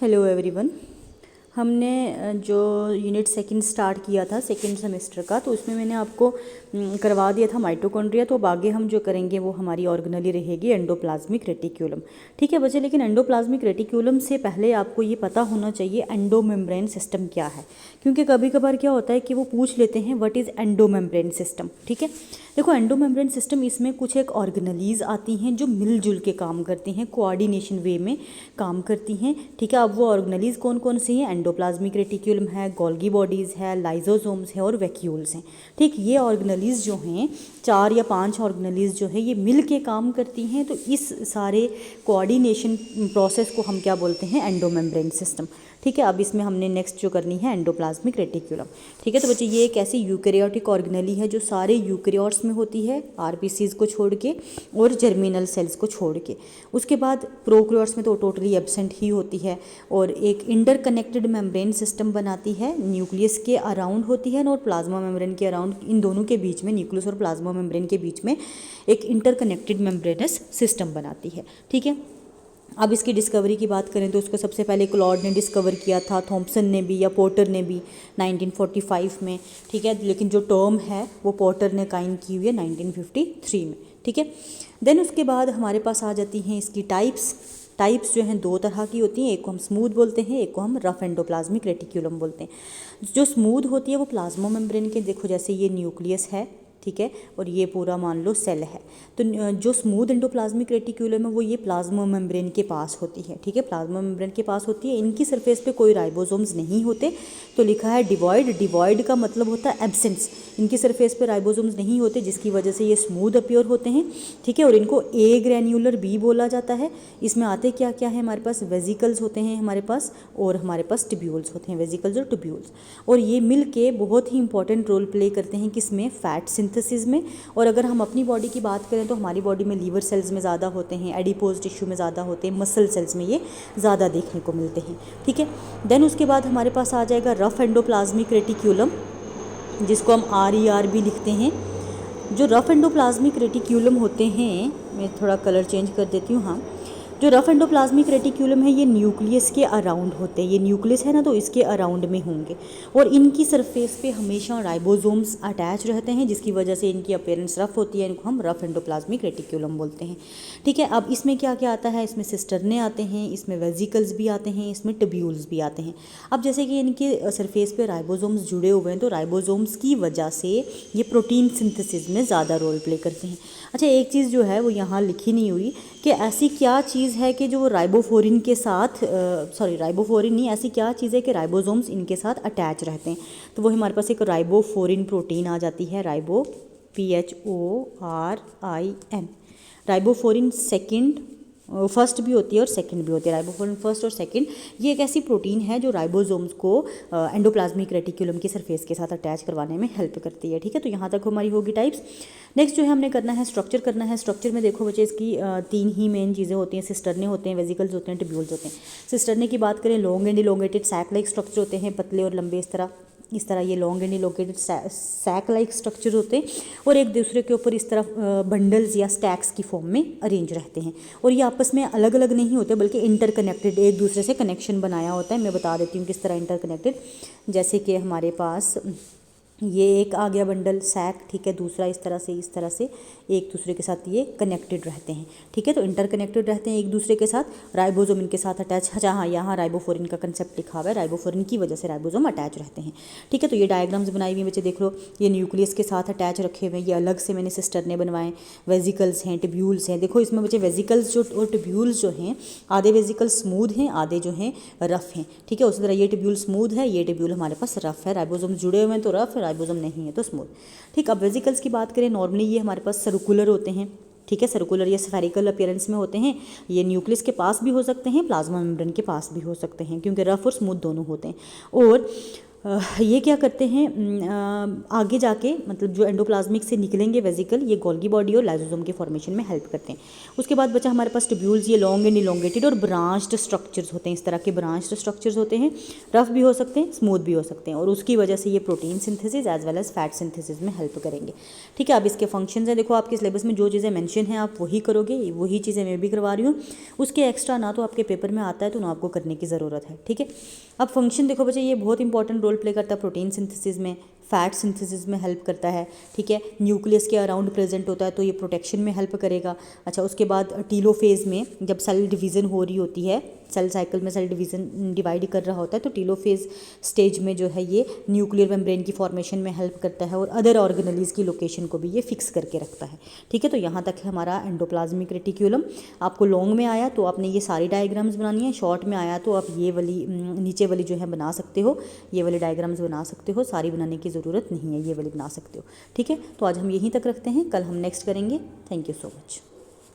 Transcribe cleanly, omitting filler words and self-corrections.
Hello everyone. हमने जो unit second start किया था सेकंड सेमेस्टर का, तो उसमें मैंने आपको करवा दिया था माइटोकॉन्ड्रिया। तो अब आगे हम जो करेंगे वो हमारी ऑर्गेनली रहेगी एंडोप्लाज्मिक रेटिक्यूलम। ठीक है बच्चे, लेकिन एंडोप्लाज्मिक रेटिक्यूलम से पहले आपको ये पता होना चाहिए एंडोमेम्ब्रेन सिस्टम क्या है, क्योंकि कभी कभार क्या होता है कि वो पूछ लेते हैं व्हाट इज़ एंडोमेम्ब्रेन सिस्टम। ठीक है, देखो एंडोमेम्ब्रेन सिस्टम, इसमें कुछ एक ऑर्गेनलीज आती हैं जो मिलजुल के काम करती हैं, कोऑर्डिनेशन वे में काम करती हैं। ठीक है, अब वो ऑर्गेनलीज कौन कौन सी हैं? एंडोप्लाज्मिक रेटिक्यूलम है, गोल्गी बॉडीज़ है, लाइजोसोम्स है और वैक्यूल्स हैं। ठीक, ये ऑर्गेनलीज जो हैं 4 या 5 ऑर्गेनलीज जो है ये मिल के काम करती हैं। तो इस सारे कोऑर्डिनेशन प्रोसेस को हम क्या बोलते हैं? Endomembrane system. ठीक है, अब इसमें हमने नेक्स्ट जो करनी है एंडोप्लाज्मिक रेटिक्यूलम। ठीक है, तो बच्चे ये एक ऐसी यूकेरियोटिक ऑर्गेनली है जो सारे यूकेरियोट्स में होती है, आरबीसीज को छोड़ के और जर्मिनल सेल्स को छोड़ के। उसके बाद प्रोकैरियोट्स में तो टोटली एब्सेंट ही होती है और एक इंटरकनेक्टेड मेम्ब्रेन सिस्टम बनाती है, न्यूक्लियस के अराउंड होती है और प्लाज्मा मेम्ब्रेन के अराउंड। इन दोनों के बीच में, न्यूक्लियस और प्लाज्मा मेम्ब्रेन के बीच में एक इंटरकनेक्टेड मेम्ब्रेनस सिस्टम बनाती है। ठीक है, अब इसकी डिस्कवरी की बात करें तो उसको सबसे पहले क्लॉड ने डिस्कवर किया था, थॉम्पसन ने भी या पोर्टर ने भी 1945 में। ठीक है, लेकिन जो टर्म है वो पोर्टर ने काइन की हुई है 1953 में। ठीक है, देन उसके बाद हमारे पास आ जाती हैं इसकी टाइप्स जो हैं 2 तरह की होती हैं, एक को हम स्मूथ बोलते हैं, एक को हम रफ एंडोप्लाज्मिक रेटिक्यूलम बोलते हैं। जो स्मूथ होती है वो प्लाज्मा मेम्ब्रेन के, देखो जैसे ये न्यूक्लियस है, ठीक है, और ये पूरा मान लो सेल है। तो जो स्मूथ एंडोप्लाज्मिक रेटिक्यूलम है वो ये प्लाज्मा मेम्ब्रेन के पास होती है। ठीक है, प्लाज्मा मेम्ब्रेन के पास होती है। इनकी सरफेस पे कोई राइबोसोम्स नहीं होते, तो लिखा है डिवॉइड। डिवॉइड का मतलब होता है एब्सेंस। इनकी सरफेस पे राइबोसोम्स नहीं होते, जिसकी वजह से ये स्मूथ अपीयर होते हैं। ठीक है, और इनको ए ग्रैन्युलर बी बोला जाता है। इसमें आते क्या क्या है? हमारे पास वेजिकल्स होते हैं हमारे पास, और हमारे पास ट्यूब्यूल्स होते हैं, वेजिकल्स और ट्यूब्यूल्स। और ये मिल के बहुत ही इंपॉर्टेंट रोल प्ले करते हैं किसमें? फैट सिंथेसिस में। और अगर हम अपनी बॉडी की बात करें तो हमारी बॉडी में लीवर सेल्स में ज़्यादा होते हैं, एडिपोज टिश्यू में ज़्यादा होते हैं, मसल सेल्स में ये ज़्यादा देखने को मिलते हैं। ठीक है, देन उसके बाद हमारे पास आ जाएगा रफ एंडोप्लाज्मिक रेटिक्यूलम, जिसको हम RER भी लिखते हैं। जो रफ एंडोप्लाज्मिक रेटिक्यूलम होते हैं, मैं थोड़ा कलर चेंज कर देती हूँ। हाँ, जो रफ एंडोप्लाज्मिक रेटिक्यूलम है ये न्यूक्लियस के अराउंड होते हैं। ये न्यूक्लियस है ना, तो इसके अराउंड में होंगे और इनकी सरफेस पे हमेशा राइबोसोम्स अटैच रहते हैं, जिसकी वजह से इनकी अपीयरेंस रफ होती है। इनको हम रफ एंडोप्लाज्मिक रेटिक्यूलम बोलते हैं। ठीक है, अब इसमें क्या क्या आता है? इसमें सिस्टर्ने आते हैं, इसमें वेजिकल्स भी आते हैं, इसमें ट्यूब्यूल्स भी आते हैं। अब जैसे कि इनके सरफेस पे राइबोसोम्स जुड़े हुए हैं, तो राइबोसोम्स की वजह से ये प्रोटीन सिंथेसिस में ज़्यादा रोल प्ले करते हैं। अच्छा, एक चीज़ जो है वो यहाँ लिखी नहीं हुई कि ऐसी क्या चीज़ है कि जो राइबोफोरिन के साथ, राइबोफोरिन नहीं, ऐसी क्या चीज़ है कि राइबोसोम्स इनके साथ अटैच रहते हैं। तो वो हमारे पास एक राइबोफोरिन प्रोटीन आ जाती है, ribo PHORIN। Ribophorin second, first भी होती है और सेकंड भी होती है। राइबोफोरिन फर्स्ट और सेकंड, ये एक ऐसी प्रोटीन है जो राइबोसोम्स को एंडोप्लाज्मिक रेटिक्यूलम की सरफेस के साथ अटैच करवाने में हेल्प करती है। ठीक है, तो यहाँ तक हमारी होगी टाइप्स। नेक्स्ट जो है हमने करना है स्ट्रक्चर करना है। स्ट्रक्चर में देखो बच्चे, इसकी 3 ही मेन चीज़ें होती हैं। सिस्टर्ने होते हैं, वेजिकल्स होते हैं, ट्यूब्यूल्स होते हैं। सिस्टर्ने की बात करें, long and elongated sac like structure होते हैं, पतले और लंबे इस तरह ये long and elongated sac like structure होते हैं और एक दूसरे के ऊपर इस तरह बंडल्स या स्टैक्स की फॉर्म में अरेंज रहते हैं। और ये आपस में अलग अलग नहीं होते, बल्कि इंटरकनेक्टेड, एक दूसरे से कनेक्शन बनाया होता है। मैं बता देती हूँ किस तरह इंटरकनेक्टेड। जैसे कि हमारे पास ये एक आ गया बंडल सैक, ठीक है, दूसरा इस तरह से एक दूसरे के साथ ये कनेक्टेड रहते हैं। ठीक है, तो इंटरकनेक्टेड रहते हैं एक दूसरे के साथ। राइबोसोम इनके साथ अटैच, हाँ यहाँ राइबोफोरिन का कंसेप्ट लिखा हुआ है, राइबोफोरिन की वजह से राइबोसोम अटैच रहते हैं। ठीक है, तो ये डायग्राम्स बनाई हुई हैं बच्चे, देख लो। ये न्यूक्लियस के साथ अटैच रखे हुए हैं, ये अलग से मैंने सिस्टर्ने बनवाए। वेजिकल्स हैं, ट्यूब्यूल्स हैं। देखो इसमें बच्चे वेजिकल्स जो और ट्यूब्यूल्स जो हैं, आधे वेजिकल्स स्मूथ हैं, आधे जो हैं रफ हैं। ठीक है, उसी तरह ये ट्यूब्यूल स्मूथ है, ये ट्यूब्यूल हमारे पास रफ है। राइबोसोम जुड़े हुए हैं तो रफ, राइबोसोम नहीं है तो स्मूथ। ठीक, अब वेजिकल्स की बात करें, नॉर्मली ये हमारे पास सर्कुलर होते हैं। ठीक है, सर्कुलर या स्फेरिकल अपीयरेंस में होते हैं। ये न्यूक्लियस के पास भी हो सकते हैं, प्लाज्मा मेम्ब्रेन के पास भी हो सकते हैं, क्योंकि रफ और स्मूथ दोनों होते हैं। और ये क्या करते हैं आगे जाके, मतलब जो एंडोप्लाज्मिक से निकलेंगे वेजिकल, ये गोल्गी बॉडी और लाइसोसोम के फॉर्मेशन में हेल्प करते हैं। उसके बाद बचा हमारे पास ट्यूब्यूल्स, ये लॉन्ग एंड इलोंगेटेड और ब्रांच्ड स्ट्रक्चर्स होते हैं। इस तरह के ब्रांच्ड स्ट्रक्चर्स होते हैं, रफ भी हो सकते हैं, स्मूथ भी हो सकते हैं, और उसकी वजह से ये protein synthesis as well as fat synthesis में हेल्प करेंगे। ठीक है, अब इसके फंक्शंस हैं, देखो आपके सिलेबस में जो चीज़ें मेंशन हैं आप वही करोगे, वही चीज़ें मैं भी करवा रही हूँ। उसके एक्स्ट्रा ना तो आपके पेपर में आता है तो ना आपको करने की ज़रूरत है। ठीक है, अब फंक्शन देखो बच्चे, ये बहुत इंपॉर्टेंट रोल प्ले करता है प्रोटीन सिंथेसिस में, फैट सिंथेसिस में हेल्प करता है। ठीक है, न्यूक्लियस के अराउंड प्रेजेंट होता है तो ये प्रोटेक्शन में हेल्प करेगा। अच्छा, उसके बाद टीलोफेज में जब सेल डिवीज़न हो रही होती है, सेल साइकिल में सेल डिवीज़न डिवाइड कर रहा होता है, तो टीलोफेज स्टेज में जो है ये न्यूक्लियर मेम्ब्रेन की फॉर्मेशन में हेल्प करता है, और अदर ऑर्गेनेलीज की लोकेशन को भी ये फिक्स करके रखता है। ठीक है, तो यहाँ तक है हमारा एंडोप्लाज्मिक रेटिक्यूलम। आपको लॉन्ग में आया तो आपने ये सारी डायग्राम्स बनानी है, शॉर्ट में आया तो आप ये वाली नीचे वाली जो है बना सकते हो, ये वाली डायग्राम्स बना सकते हो, सारी बनाने की ज़रूरत नहीं है, ये वाली बना सकते हो। ठीक है, तो आज हम यहीं तक रखते हैं, कल हम नेक्स्ट करेंगे। Thank you so much.